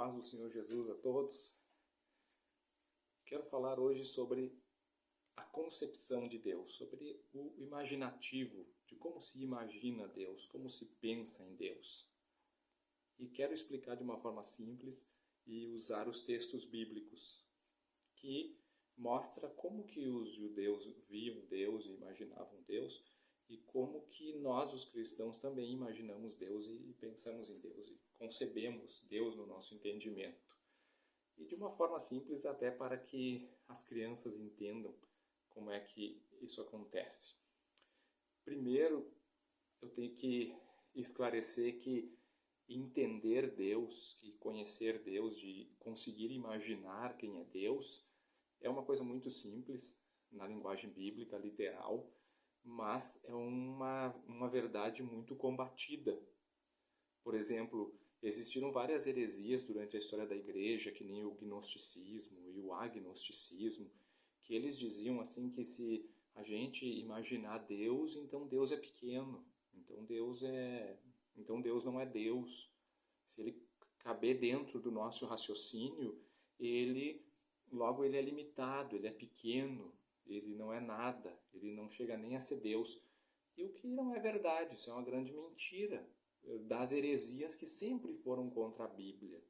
Paz do Senhor Jesus a todos. Quero falar hoje sobre a concepção de Deus, sobre o imaginativo, de como se imagina Deus, como se pensa em Deus. E quero explicar de uma forma simples e usar os textos bíblicos, que mostra como que os judeus viam Deus e imaginavam Deus, e como que nós, os cristãos, também imaginamos Deus e pensamos em Deus, e concebemos Deus no nosso entendimento. E de uma forma simples até para que as crianças entendam como é que isso acontece. Primeiro, eu tenho que esclarecer que entender Deus, que conhecer Deus, de conseguir imaginar quem é Deus, é uma coisa muito simples na linguagem bíblica, literal, mas é uma verdade muito combatida. Por exemplo, existiram várias heresias durante a história da igreja, que nem o gnosticismo e o agnosticismo, que eles diziam assim que se a gente imaginar Deus, então Deus é pequeno, então Deus não é Deus. Se ele caber dentro do nosso raciocínio, logo ele é limitado, ele é pequeno, ele não é nada, ele não chega nem a ser Deus. E o que não é verdade, isso é uma grande mentira das heresias que sempre foram contra a Bíblia.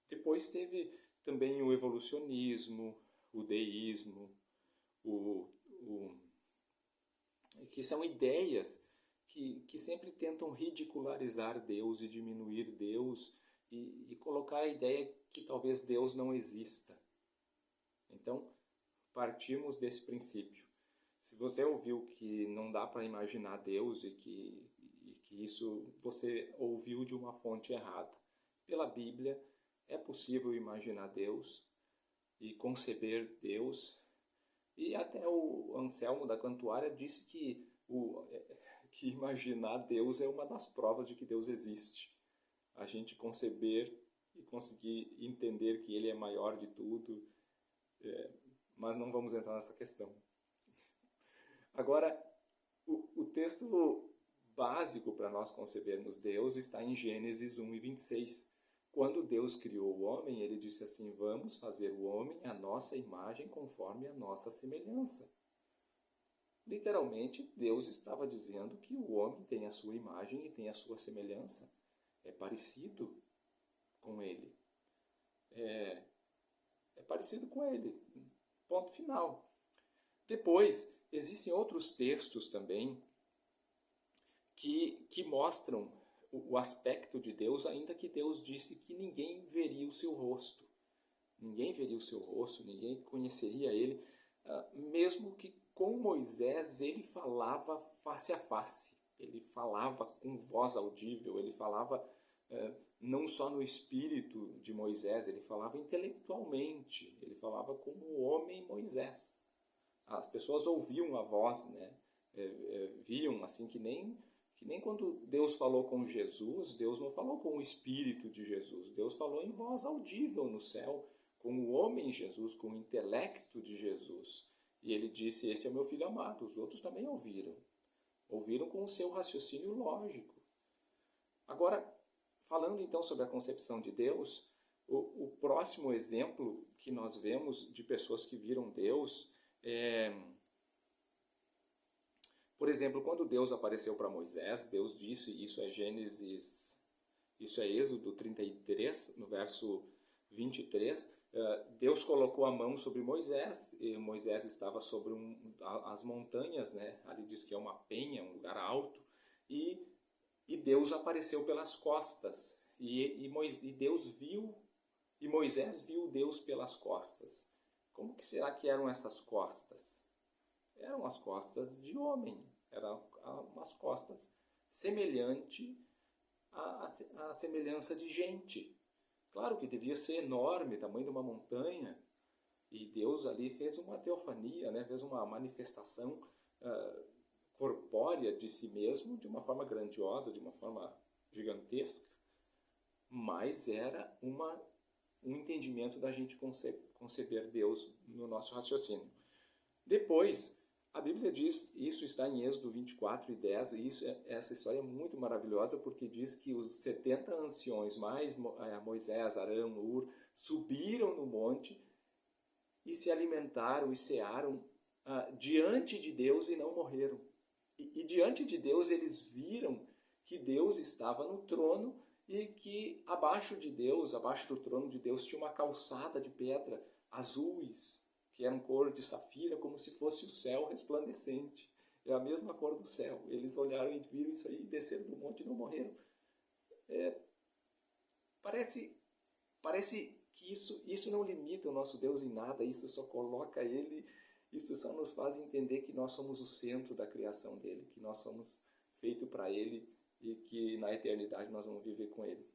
Depois teve também o evolucionismo, o deísmo, que são ideias que sempre tentam ridicularizar Deus e diminuir Deus e colocar a ideia que talvez Deus não exista. Então, partimos desse princípio. Se você ouviu que não dá para imaginar Deus e que isso você ouviu de uma fonte errada. Pela Bíblia é possível imaginar Deus e conceber Deus. E até o Anselmo da Cantuária disse que imaginar Deus é uma das provas de que Deus existe. A gente conceber e conseguir entender que Ele é maior de tudo, mas não vamos entrar nessa questão. Agora, o texto básico para nós concebermos Deus está em Gênesis 1:26. Quando Deus criou o homem, ele disse assim: vamos fazer o homem à nossa imagem conforme a nossa semelhança. Literalmente, Deus estava dizendo que o homem tem a sua imagem e tem a sua semelhança. É parecido com ele. É parecido com ele. Ponto final. Depois, existem outros textos também que mostram o aspecto de Deus, ainda que Deus disse que ninguém veria o seu rosto. Ninguém veria o seu rosto, ninguém conheceria ele, mesmo que com Moisés ele falava face a face. Ele falava com voz audível, ele falava não só no espírito de Moisés, ele falava intelectualmente, ele falava como o homem Moisés. As pessoas ouviam a voz, né? Viam assim que nem quando Deus falou com Jesus, Deus não falou com o espírito de Jesus, Deus falou em voz audível no céu, com o homem Jesus, com o intelecto de Jesus. E ele disse: esse é o meu filho amado. Os outros também ouviram com o seu raciocínio lógico. Agora, falando então sobre a concepção de Deus, o próximo exemplo que nós vemos de pessoas que viram Deus por exemplo, quando Deus apareceu para Moisés, Deus disse, isso é Êxodo 33, no verso 23, Deus colocou a mão sobre Moisés, e Moisés estava sobre as montanhas, né? Ali diz que é uma penha, um lugar alto, e Deus apareceu pelas costas, e Moisés viu Deus pelas costas. Como que será que eram essas costas? Eram as costas de homem, eram umas costas semelhante à semelhança de gente. Claro que devia ser enorme, tamanho de uma montanha, e Deus ali fez uma teofania, né? Fez uma manifestação corpórea de si mesmo, de uma forma grandiosa, de uma forma gigantesca, mas era um entendimento da gente conceber Deus no nosso raciocínio. Depois, A Bíblia diz, isso está em Êxodo 24:10, e essa história é muito maravilhosa, porque diz que os 70 anciões, mais Moisés, Arão, Ur, subiram no monte e se alimentaram e cearam diante de Deus e não morreram. E diante de Deus eles viram que Deus estava no trono e que abaixo de Deus, abaixo do trono de Deus, tinha uma calçada de pedra azuis, que eram cor de safira, como se fosse o céu resplandecente. É a mesma cor do céu. Eles olharam e viram isso aí, desceram do monte e não morreram. Parece que isso não limita o nosso Deus em nada, isso só coloca Ele, isso só nos faz entender que nós somos o centro da criação dEle, que nós somos feitos para Ele e que na eternidade nós vamos viver com Ele.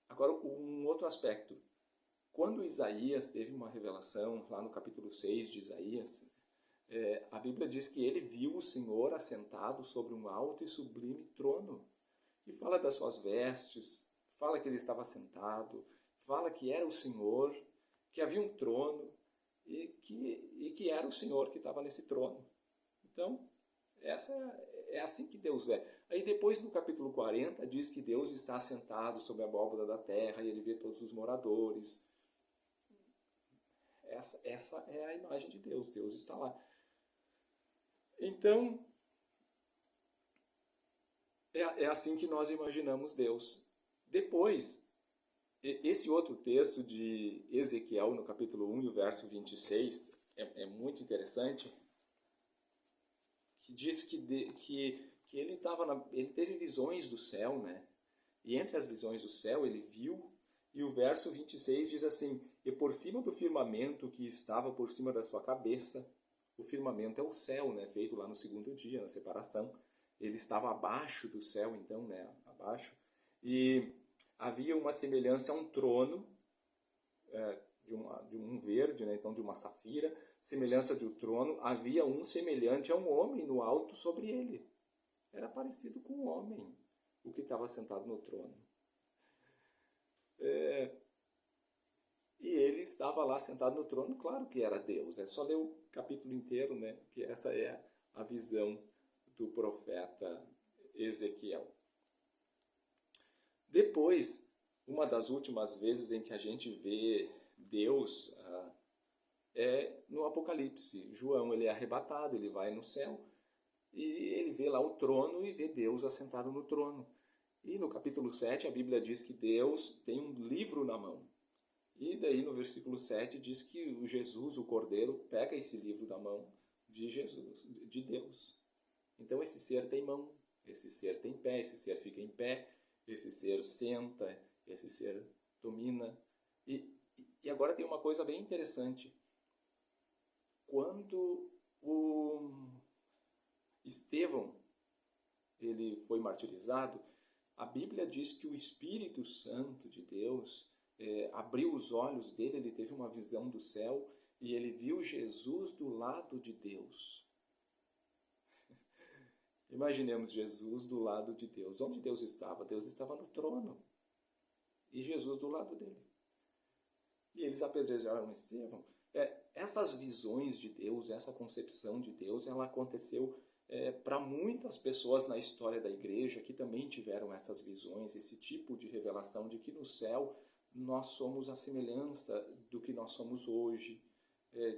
Agora, um outro aspecto. Quando Isaías teve uma revelação, lá no capítulo 6 de Isaías, a Bíblia diz que ele viu o Senhor assentado sobre um alto e sublime trono. E fala das suas vestes, fala que ele estava sentado, fala que era o Senhor, que havia um trono e que era o Senhor que estava nesse trono. Então, é assim que Deus é. Aí depois no capítulo 40 diz que Deus está assentado sobre a abóbora da terra e ele vê todos os moradores. Essa é a imagem de Deus, Deus está lá. Então, é assim que nós imaginamos Deus. Depois, esse outro texto de Ezequiel, no capítulo 1, e o verso 26, é muito interessante, que diz que ele teve visões do céu, né? E entre as visões do céu ele viu, e o verso 26 diz assim: e por cima do firmamento que estava por cima da sua cabeça, o firmamento é o céu, né? Feito lá no segundo dia, na separação. Ele estava abaixo do céu, então, né? Abaixo. E havia uma semelhança a um trono, de um verde, né? Então de uma safira, semelhança de um trono. Havia um semelhante a um homem no alto sobre ele. Era parecido com um homem, o que estava sentado no trono. E ele estava lá sentado no trono, claro que era Deus. É só ler o capítulo inteiro, né? Que essa é a visão do profeta Ezequiel. Depois, uma das últimas vezes em que a gente vê Deus é no Apocalipse. João, ele é arrebatado, ele vai no céu e ele vê lá o trono e vê Deus assentado no trono. E no capítulo 7 a Bíblia diz que Deus tem um livro na mão. E daí no versículo 7 diz que o Jesus, o Cordeiro, pega esse livro da mão de Jesus, de Deus. Então esse ser tem mão, esse ser tem pé, esse ser fica em pé, esse ser senta, esse ser domina. E agora tem uma coisa bem interessante. Quando o Estevão ele foi martirizado, a Bíblia diz que o Espírito Santo de Deus abriu os olhos dele, ele teve uma visão do céu e ele viu Jesus do lado de Deus. Imaginemos Jesus do lado de Deus. Onde Deus estava? Deus estava no trono e Jesus do lado dele. E eles apedrejaram Estevão. Essas visões de Deus, essa concepção de Deus, ela aconteceu para muitas pessoas na história da igreja que também tiveram essas visões, esse tipo de revelação de que no céu nós somos a semelhança do que nós somos hoje,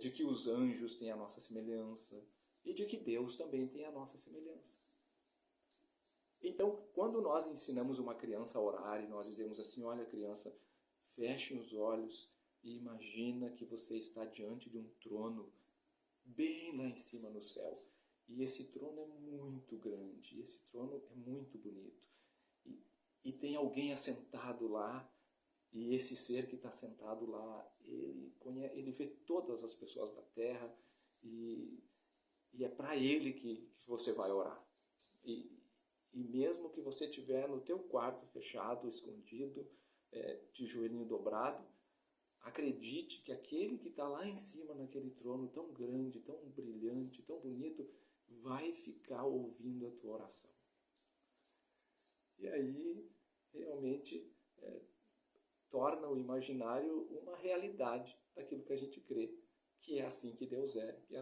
de que os anjos têm a nossa semelhança e de que Deus também tem a nossa semelhança. Então, quando nós ensinamos uma criança a orar e nós dizemos assim: olha, criança, feche os olhos e imagina que você está diante de um trono bem lá em cima no céu. E esse trono é muito grande, esse trono é muito bonito. E tem alguém assentado lá, e esse ser que está sentado lá, ele vê todas as pessoas da terra, e é para ele que você vai orar. E mesmo que você estiver no teu quarto fechado, escondido, de joelhinho dobrado, acredite que aquele que está lá em cima naquele trono tão grande, tão brilhante, tão bonito, vai ficar ouvindo a tua oração. E aí, realmente, torna o imaginário uma realidade daquilo que a gente crê, que é assim que Deus é, que é